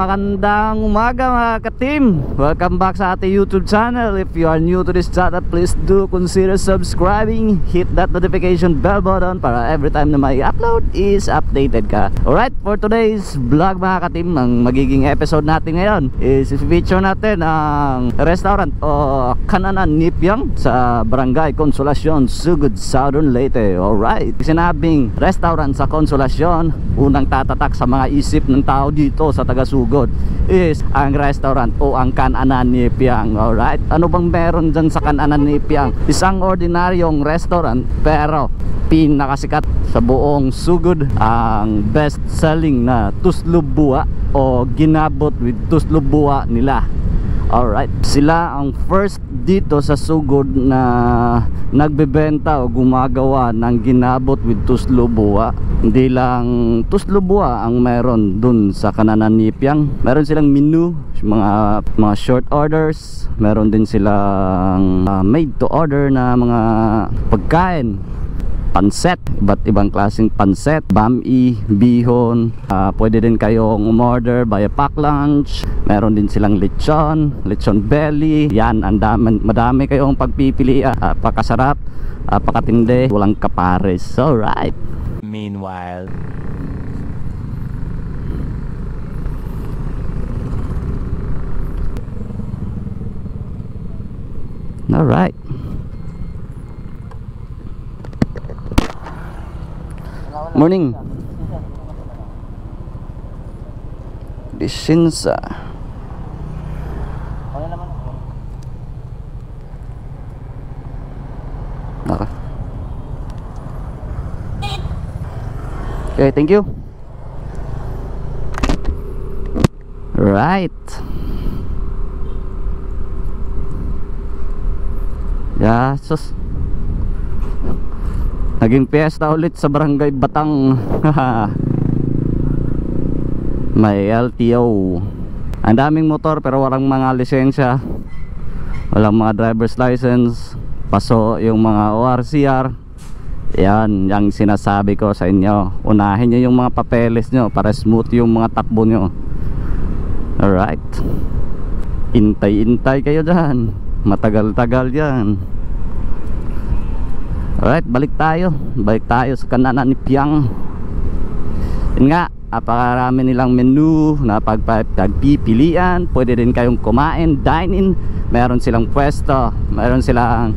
magandang umaga mga ka-team. Welcome back sa ating YouTube channel. If you are new to this channel, please do consider subscribing. Hit that notification bell button para every time na may upload is updated ka. Alright, for today's vlog mga ka-team, ang magiging episode natin ngayon is feature natin ang restaurant o Kananan Nipyang sa Barangay Consolacion, Sugod, Southern Leyte. Alright, sinabing restaurant sa Consolacion, unang tatatak sa mga isip ng tao dito sa taga-Sugod is ang restaurant o ang Kananan Nipyang. Alright, ano bang meron dyan sa Kananan Nipyang? Isang ordinaryong restaurant pero pinakasikat sa buong Sugod, ang best selling na tuslubua o ginabot with tuslubua nila. Alright, sila ang first dito sa Sugod na nagbebenta o gumagawa ng ginabot with tuslubua. Hindi lang tuslubua ang meron dun sa Kananan Nipyang. Meron silang menu, mga short orders. Meron din silang made to order na mga pagkain, panset, iba't ibang klaseng panset, bami, bihon. Pwede din kayong umorder via pack lunch. Meron din silang lechon belly. Yan, madami kayong pagpipili. Pakasarap, pakatindi, walang kapares. Alright. Meanwhile, alright. Morning. Disinsa. Okay, thank you. Right. Yeah, sus. Naging piyesta ulit sa Barangay Batang. May LTO. Ang daming motor pero walang mga lisensya, walang mga driver's license. Paso yung mga ORCR. Yan, yung sinasabi ko sa inyo. Unahin nyo yung mga papeles nyo para smooth yung mga takbo nyo. Alright, intay-intay kayo dyan, matagal-tagal yan. Alright, balik tayo sa Kananan Nipyang. Yun nga, napakarami nilang menu na pagpipilian. Pwede din kayong kumain, dine in. Meron silang pwesto, meron silang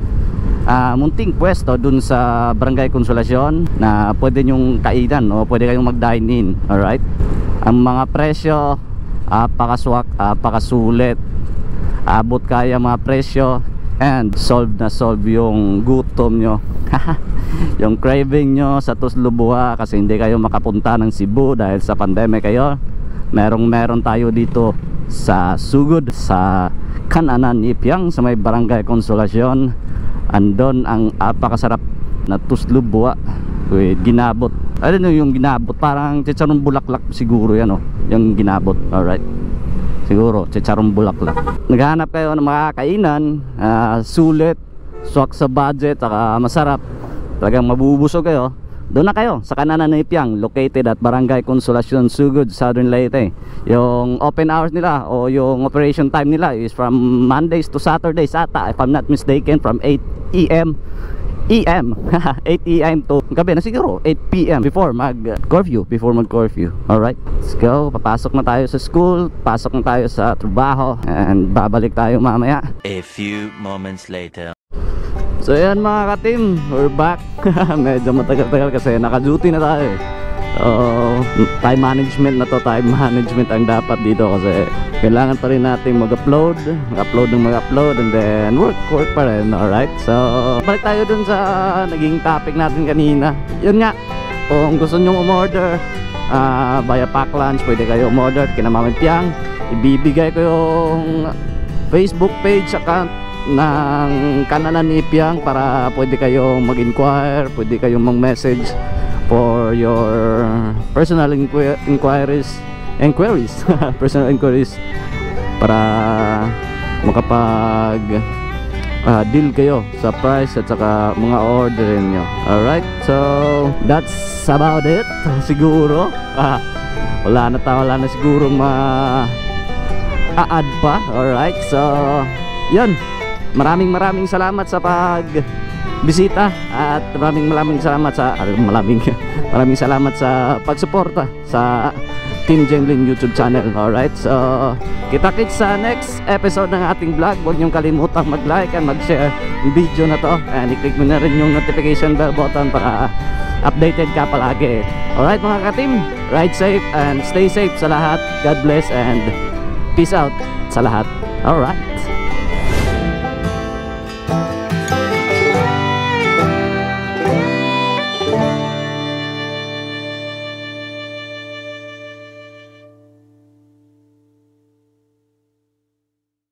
munting pwesto dun sa Barangay Consolacion na pwede nyong kainan o pwede kayong mag-dine in. Alright, ang mga presyo pakaswak, pakasulit, abot kaya mga presyo, and solve yung gutom nyo. Yung craving nyo sa tuslubua kasi hindi kayo makapunta ng Cebu dahil sa pandemic kayo. Meron tayo dito sa Sugod, sa Kananan Nipyang sa may Barangay Consolacion. Andon ang apakasarap na tuslubua with ginabot. Ano yung ginabot? Parang chicharong bulaklak siguro yan, oh, yung ginabot. Alright, siguro chicharong bulaklak. Naghahanap kayo ng makakainan, sulit, swak sa budget, saka masarap, talagang mabubusog kayo. Doon na kayo sa Kananan Nipyang, located at Barangay Consolacion, Sugod, Southern Leyte. Yung open hours nila o yung operation time nila is from Mondays to Saturdays ata, if I'm not mistaken, from 8 AM 8 AM to gabi na siguro 8 PM before mag-curfew. Alright, let's go. Papasok na tayo sa school, pasok na tayo sa trabaho, and babalik tayo mamaya. A few moments later. So yan mga ka-team, we're back. Medyo matagal-tagal kasi naka-duty na tayo. Time management na to, time management ang dapat dito kasi kailangan pa rin natin mag-upload and then work pa rin. Alright, so balik tayo dun sa naging topic natin kanina. Yun nga, kung gusto nyong umorder via pack lunch, pwede kayo umorder kina Mama Piang. Ibibigay ko yung Facebook page account ng Kananan Nipyang para pwede kayong mag-inquire, pwede kayong mag-message for your personal inquiries personal inquiries para makapag deal kayo sa price at saka mga order nyo. Alright, so that's about it siguro. wala na siguro add pa. Alright, so yun, maraming salamat sa pagbisita at maraming salamat sa maraming salamat sa pagsuporta sa Team Jenglin YouTube channel. Alright, so kita-kits sa next episode ng ating vlog. Huwag niyong kalimutang mag-like and mag-share yung video na to, and i-click mo na rin yung notification bell button para updated ka palagi. Alright mga ka-team, ride safe and stay safe sa lahat. God bless and peace out sa lahat. Alright.